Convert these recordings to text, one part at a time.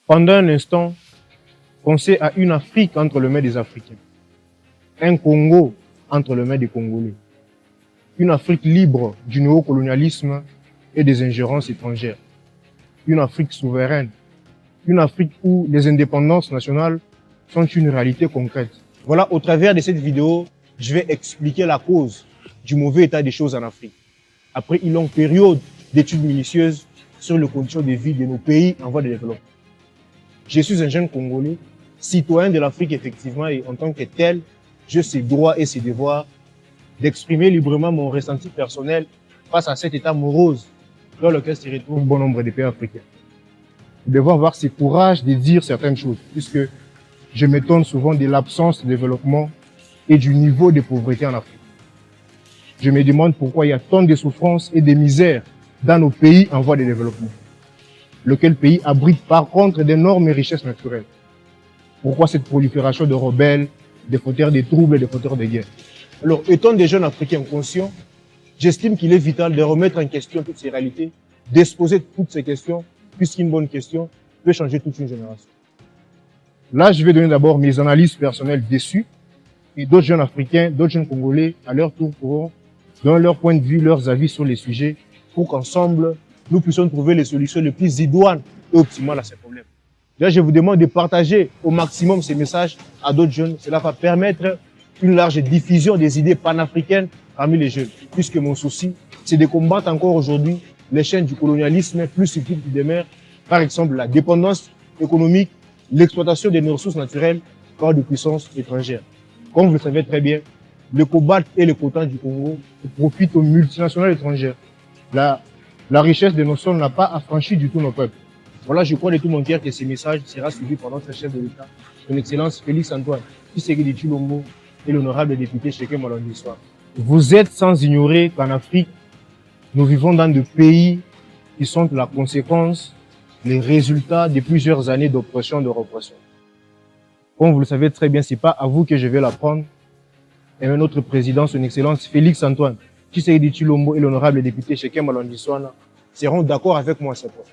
Pendant un instant, pensez à une Afrique entre les mains des Africains, un Congo entre les mains des Congolais, une Afrique libre du néocolonialisme et des ingérences étrangères, une Afrique souveraine, une Afrique où les indépendances nationales sont une réalité concrète. Voilà, au travers de cette vidéo, je vais expliquer la cause du mauvais état des choses en Afrique. Après une longue période d'études minutieuses sur les conditions de vie de nos pays en voie de développement. Je suis un jeune Congolais, citoyen de l'Afrique effectivement, et en tant que tel, j'ai ses droits et ses devoirs d'exprimer librement mon ressenti personnel face à cet état morose dans lequel se retrouve bon nombre de pays africains. Nous devons avoir ce courage de dire certaines choses, puisque je m'étonne souvent de l'absence de développement et du niveau de pauvreté en Afrique. Je me demande pourquoi il y a tant de souffrances et de misères dans nos pays en voie de développement. Lequel pays abrite par contre d'énormes richesses naturelles. Pourquoi cette prolifération de rebelles, de fauteurs de troubles et de fauteurs de guerre? Alors, étant des jeunes Africains conscients, j'estime qu'il est vital de remettre en question toutes ces réalités, d'exposer toutes ces questions, puisqu'une bonne question peut changer toute une génération. Là, je vais donner d'abord mes analyses personnelles dessus, et d'autres jeunes Africains, d'autres jeunes Congolais, à leur tour, pourront donner leur point de vue, leurs avis sur les sujets, pour qu'ensemble, nous puissions trouver les solutions les plus idoines et optimales à ces problèmes. Là, je vous demande de partager au maximum ces messages à d'autres jeunes. Cela va permettre une large diffusion des idées panafricaines parmi les jeunes. Puisque mon souci, c'est de combattre encore aujourd'hui les chaînes du colonialisme plus subtiles qui demeurent. Par exemple, la dépendance économique, l'exploitation des ressources naturelles par des puissances étrangères. Comme vous le savez très bien, le cobalt et le coltan du Congo profitent aux multinationales étrangères. La richesse de nos sols n'a pas affranchi du tout nos peuples. Voilà, je crois de tout mon cœur que ce message sera suivi par notre chef de l'État, son Excellence Félix Antoine Tshisekedi Tshilombo et l'honorable député Shekem Malonji Soir. Vous êtes sans ignorer qu'en Afrique, nous vivons dans des pays qui sont la conséquence, les résultats de plusieurs années d'oppression et de répression. Comme vous le savez très bien, c'est pas à vous que je vais l'apprendre. Et notre président, son Excellence Félix Antoine Tshisekedi Tshilombo et l'honorable député Shekem Malonji Soir seront d'accord avec moi à ce point.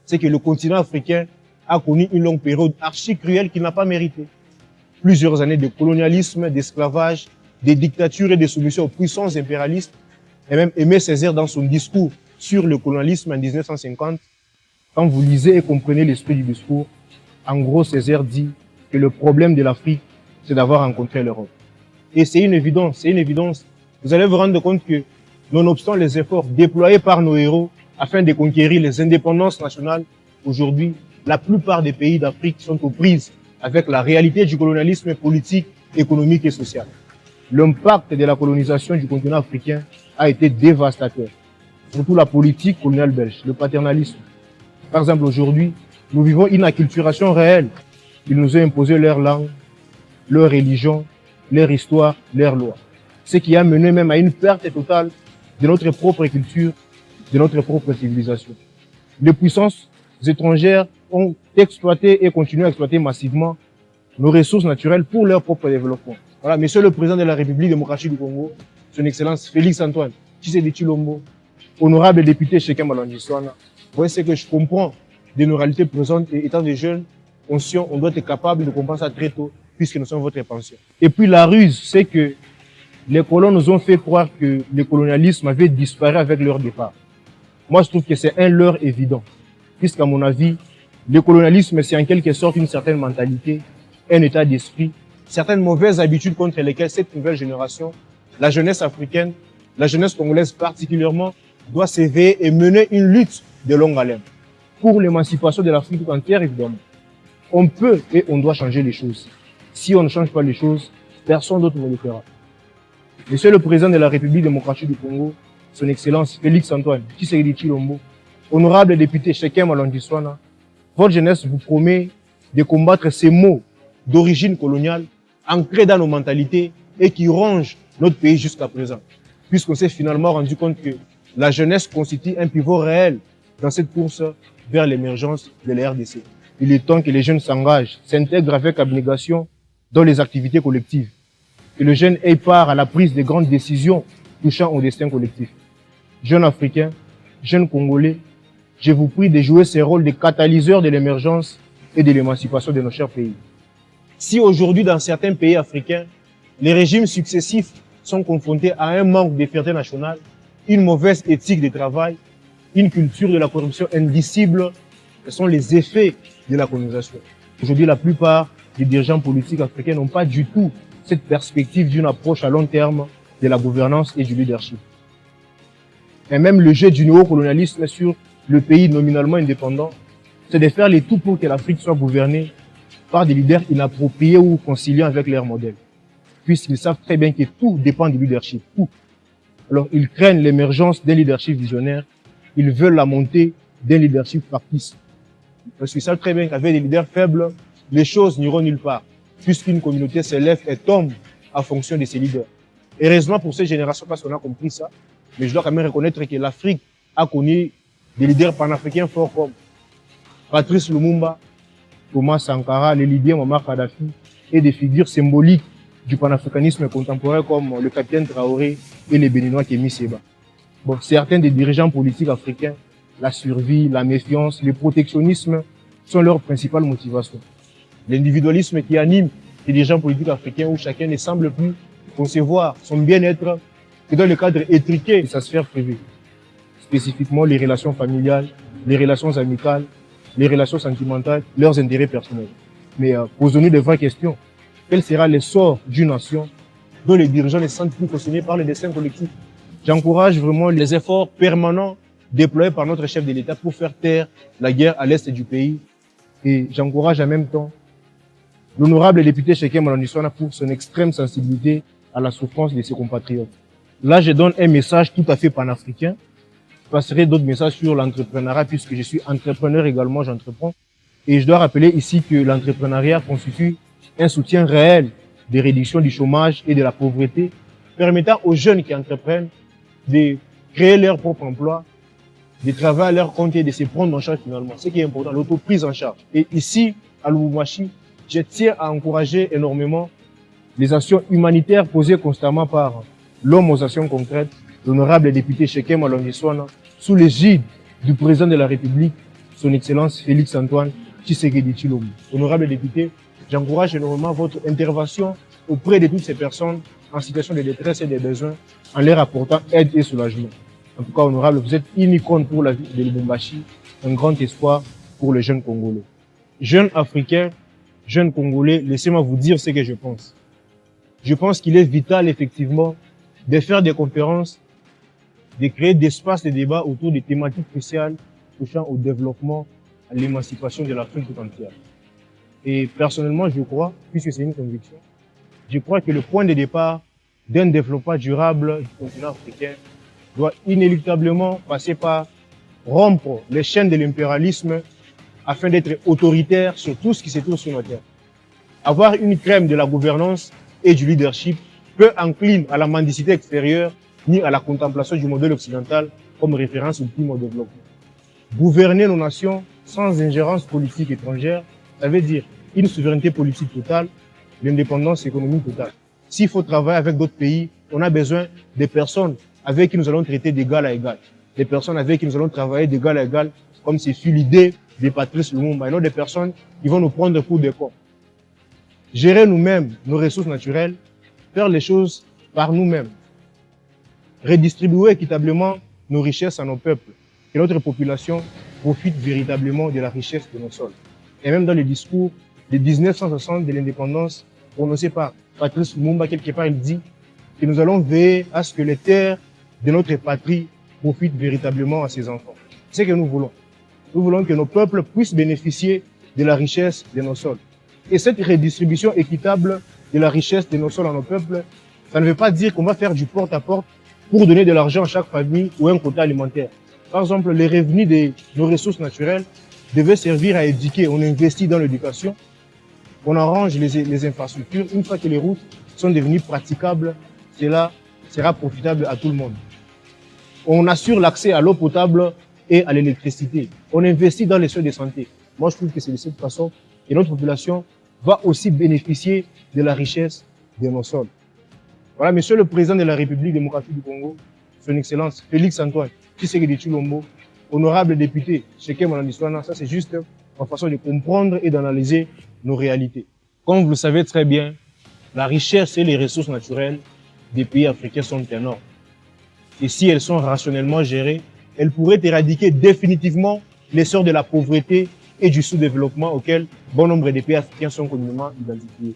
C'est que le continent africain a connu une longue période archi cruelle qu'il n'a pas méritée. Plusieurs années de colonialisme, d'esclavage, de dictature et de soumission aux puissances impérialistes. Et même Aimé Césaire, dans son discours sur le colonialisme en 1950, quand vous lisez et comprenez l'esprit du discours, en gros, Césaire dit que le problème de l'Afrique, c'est d'avoir rencontré l'Europe. Et c'est une évidence, c'est une évidence. Vous allez vous rendre compte que, nonobstant les efforts déployés par nos héros afin de conquérir les indépendances nationales, aujourd'hui, la plupart des pays d'Afrique sont aux prises avec la réalité du colonialisme politique, économique et social. L'impact de la colonisation du continent africain a été dévastateur. Surtout la politique coloniale belge, le paternalisme. Par exemple, aujourd'hui, nous vivons une acculturation réelle. Ils nous ont imposé leur langue, leur religion, leur histoire, leurs lois. Ce qui a mené même à une perte totale de notre propre culture, de notre propre civilisation. Les puissances étrangères ont exploité et continuent à exploiter massivement nos ressources naturelles pour leur propre développement. Voilà, Monsieur le Président de la République démocratique du Congo, son Excellence Félix Antoine Tshisekedi Tshilombo, honorable député Shekem Malonji Soir, vous voyez ce que je comprends de nos réalités présentes et étant des jeunes conscients, on doit être capable de comprendre ça très tôt puisque nous sommes votre pension. Et puis la ruse, c'est que les colons nous ont fait croire que le colonialisme avait disparu avec leur départ. Moi, je trouve que c'est un leurre évident, puisqu'à mon avis, le colonialisme, c'est en quelque sorte une certaine mentalité, un état d'esprit, certaines mauvaises habitudes contre lesquelles cette nouvelle génération, la jeunesse africaine, la jeunesse congolaise particulièrement, doit s'éveiller et mener une lutte de longue haleine pour l'émancipation de l'Afrique tout entière, évidemment. On peut et on doit changer les choses. Si on ne change pas les choses, personne d'autre ne le fera. Monsieur le Président de la République démocratique du Congo, son Excellence Félix Antoine Tshisekedi Tshilombo, honorable député Shekem Malonji Soir, votre jeunesse vous promet de combattre ces maux d'origine coloniale ancrés dans nos mentalités et qui rongent notre pays jusqu'à présent. Puisqu'on s'est finalement rendu compte que la jeunesse constitue un pivot réel dans cette course vers l'émergence de la RDC. Il est temps que les jeunes s'engagent, s'intègrent avec abnégation dans les activités collectives. Que le jeune ait part à la prise des grandes décisions touchant au destin collectif. Jeunes Africains, jeunes Congolais, je vous prie de jouer ce rôle de catalyseur de l'émergence et de l'émancipation de nos chers pays. Si aujourd'hui, dans certains pays africains, les régimes successifs sont confrontés à un manque de fierté nationale, une mauvaise éthique de travail, une culture de la corruption indicible, ce sont les effets de la colonisation. Aujourd'hui, la plupart des dirigeants politiques africains n'ont pas du tout cette perspective d'une approche à long terme de la gouvernance et du leadership. Et même le jeu du néocolonialisme sur le pays nominalement indépendant, c'est de faire les tout pour que l'Afrique soit gouvernée par des leaders inappropriés ou conciliants avec leur modèle. Puisqu'ils savent très bien que tout dépend du leadership, tout. Alors, ils craignent l'émergence d'un leadership visionnaire, ils veulent la montée d'un leadership factice. Parce qu'ils savent très bien qu'avec des leaders faibles, les choses n'iront nulle part, puisqu'une communauté s'élève et tombe en fonction de ses leaders. Heureusement pour ces générations, parce qu'on a compris ça, mais je dois quand même reconnaître que l'Afrique a connu des leaders panafricains forts comme Patrice Lumumba, Thomas Sankara, les Libyens Muammar Kadhafi, et des figures symboliques du panafricanisme contemporain comme le capitaine Traoré et les Béninois Kémy Séba. Bon, certains des dirigeants politiques africains, la survie, la méfiance, le protectionnisme sont leurs principales motivations. L'individualisme qui anime les dirigeants politiques africains où chacun ne semble plus concevoir son bien-être que dans le cadre étriqué de sa sphère privée. Spécifiquement les relations familiales, les relations amicales, les relations sentimentales, leurs intérêts personnels. Mais posons-nous de vraies questions. Quel sera le sort d'une nation dont les dirigeants ne se sentent plus concernés par le destin collectif? J'encourage vraiment les efforts permanents déployés par notre chef de l'État pour faire taire la guerre à l'est du pays. Et j'encourage en même temps l'honorable député Shekem Malonisswana pour son extrême sensibilité à la souffrance de ses compatriotes. Là, je donne un message tout à fait panafricain. Je passerai d'autres messages sur l'entrepreneuriat puisque je suis entrepreneur également, j'entreprends. Et je dois rappeler ici que l'entrepreneuriat constitue un soutien réel des réductions du chômage et de la pauvreté, permettant aux jeunes qui entreprennent de créer leur propre emploi, de travailler à leur compte et de se prendre en charge finalement. Ce qui est important, l'autoprise en charge. Et ici, à Lubumbashi, je tiens à encourager énormément les actions humanitaires posées constamment par l'homme aux actions concrètes, l'honorable député Shekem Malonisswana, sous l'égide du président de la République, son Excellence Félix Antoine Tshisekedi Tshilombo. Honorable député, j'encourage énormément votre intervention auprès de toutes ces personnes en situation de détresse et de besoins, en leur apportant aide et soulagement. En tout cas, honorable, vous êtes une icône pour la ville de Lubumbashi, un grand espoir pour les jeunes Congolais. Jeunes Africains, jeunes Congolais, laissez-moi vous dire ce que je pense. Je pense qu'il est vital, effectivement, de faire des conférences, de créer des espaces de débat autour des thématiques cruciales touchant au développement, à l'émancipation de l'Afrique tout entière. Et personnellement, je crois, puisque c'est une conviction, je crois que le point de départ d'un développement durable du continent africain doit inéluctablement passer par rompre les chaînes de l'impérialisme afin d'être autoritaire sur tout ce qui se trouve sur notre terre. Avoir une crème de la gouvernance et du leadership peu incline à la mendicité extérieure ni à la contemplation du modèle occidental comme référence ultime au développement. Gouverner nos nations sans ingérence politique étrangère, ça veut dire une souveraineté politique totale, l'indépendance économique totale. S'il faut travailler avec d'autres pays, on a besoin des personnes avec qui nous allons traiter d'égal à égal. Des personnes avec qui nous allons travailler d'égal à égal, comme c'est fut l'idée de Patrice Lumumba, et non des personnes qui vont nous prendre pour des cons. Gérer nous-mêmes nos ressources naturelles, faire les choses par nous-mêmes. Redistribuer équitablement nos richesses à nos peuples, que notre population profite véritablement de la richesse de nos sols. Et même dans le discours de 1960 de l'indépendance prononcé par Patrice Lumumba, quelque part, il dit que nous allons veiller à ce que les terres de notre patrie profitent véritablement à ses enfants. C'est ce que nous voulons. Nous voulons que nos peuples puissent bénéficier de la richesse de nos sols. Et cette redistribution équitable de la richesse de nos sols à nos peuples, ça ne veut pas dire qu'on va faire du porte-à-porte pour donner de l'argent à chaque famille ou un quota alimentaire. Par exemple, les revenus de nos ressources naturelles devaient servir à éduquer. On investit dans l'éducation, on arrange les infrastructures. Une fois que les routes sont devenues praticables, cela sera profitable à tout le monde. On assure l'accès à l'eau potable et à l'électricité. On investit dans les soins de santé. Moi, je trouve que c'est de cette façon que notre population va aussi bénéficier de la richesse de nos sols. Voilà, Monsieur le Président de la République démocratique du Congo, Son Excellence Félix-Antoine Tshisekedi Tshilombo, honorable député Cheikh Malandiswana, ça c'est juste en façon de comprendre et d'analyser nos réalités. Comme vous le savez très bien, la richesse et les ressources naturelles des pays africains sont énormes. Et si elles sont rationnellement gérées, elles pourraient éradiquer définitivement l'essor de la pauvreté et du sous-développement auquel bon nombre de pays africains sont communément identifiés.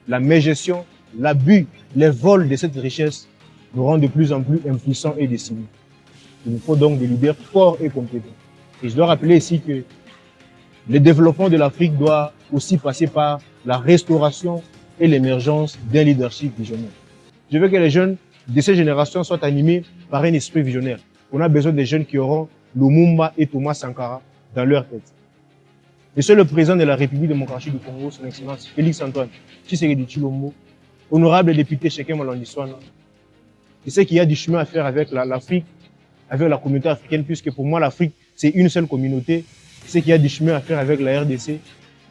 La mégestion, l'abus, les vols de cette richesse nous rendent de plus en plus impuissants et décimés. Il nous faut donc des leaders forts et compétents. Et je dois rappeler ici que le développement de l'Afrique doit aussi passer par la restauration et l'émergence d'un leadership visionnaire. Je veux que les jeunes de ces générations soient animés par un esprit visionnaire. On a besoin des jeunes qui auront Lumumba et Thomas Sankara dans leur tête. Monsieur le Président de la République démocratique du Congo, Son Excellence Félix-Antoine Tshisekedi Tshilombo, honorable député Cheikh Malandiswana, je sais qu'il y a du chemin à faire avec l'Afrique, avec la communauté africaine, puisque pour moi l'Afrique c'est une seule communauté. Je sais qu'il y a du chemin à faire avec la RDC.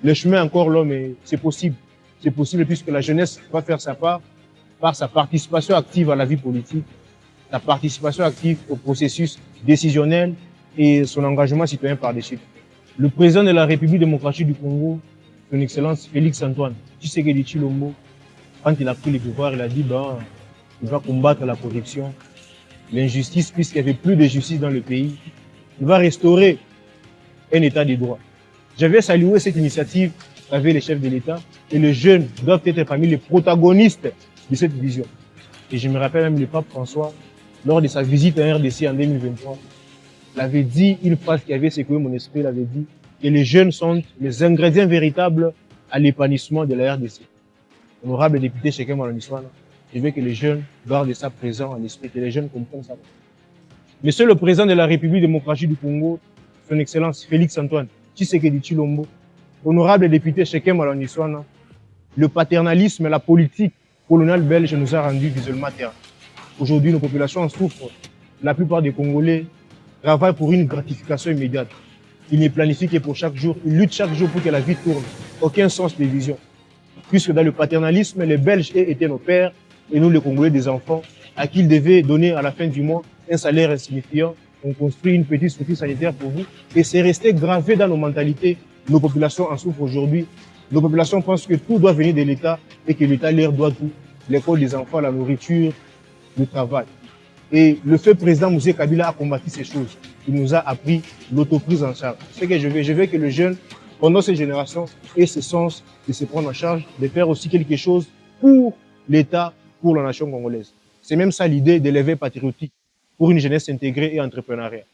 Le chemin est encore là, mais c'est possible. C'est possible puisque la jeunesse va faire sa part par sa participation active à la vie politique, sa participation active au processus décisionnel et son engagement citoyen par-dessus. Le président de la République démocratique du Congo, Son Excellence Félix-Antoine Tshisekedi Tshilombo, quand il a pris le pouvoir, il a dit il va combattre la corruption, l'injustice, puisqu'il n'y avait plus de justice dans le pays. Il va restaurer un état de droit. J'avais salué cette initiative avec les chefs de l'État et les jeunes doivent être parmi les protagonistes de cette vision. Et je me rappelle même le pape François, lors de sa visite en RDC en 2023, il avait dit une phrase qui avait secoué mon esprit, il avait dit que les jeunes sont les ingrédients véritables à l'épanouissement de la RDC. Honorable député Cheikh Malandiswana, je veux que les jeunes gardent ça présent en esprit, que les jeunes comprennent ça. Monsieur le Président de la République démocratique du Congo, Son Excellence Félix-Antoine Tshisekedi Tshilombo, honorable député Cheikh Malandiswana, le paternalisme et la politique coloniale belge nous a rendu visuellement terre. Aujourd'hui, nos populations en souffrent. La plupart des Congolais travaillent pour une gratification immédiate. Ils ne planifient que pour chaque jour. Ils luttent chaque jour pour que la vie tourne. Aucun sens de vision. Puisque dans le paternalisme, les Belges étaient nos pères et nous, les Congolais, des enfants, à qui ils devaient donner à la fin du mois un salaire insignifiant. On construit une petite structure sanitaire pour vous. Et c'est resté gravé dans nos mentalités. Nos populations en souffrent aujourd'hui. Nos populations pensent que tout doit venir de l'État et que l'État leur doit tout. L'école des enfants, la nourriture, le travail. Et le fait président Moussé Kabila a combattu ces choses. Il nous a appris l'autoprise en charge. Ce que je veux que les jeunes, pendant cette génération, aient ce sens de se prendre en charge, de faire aussi quelque chose pour l'État, pour la nation congolaise. C'est même ça l'idée de l'éveil patriotique pour une jeunesse intégrée et entrepreneuriale.